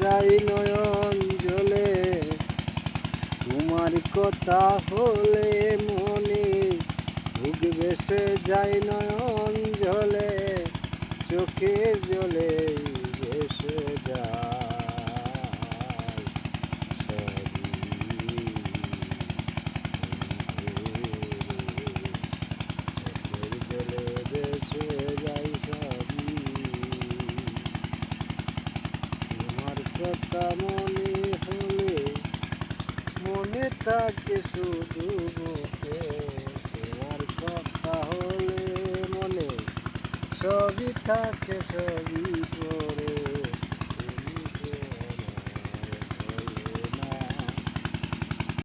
যাই নয়ন জলে, তোমার কথা হলে মনে বুক ভেসে যাই নয়ন জলে, চোখে জলে ভেসে যায় সবই চোখের জলে ভেসে যাই সবই, তোমার কথা মনে হলে মনে থাকে শুধু মুখে, তোমার কথা হলে মনে সবই থাকে সবই।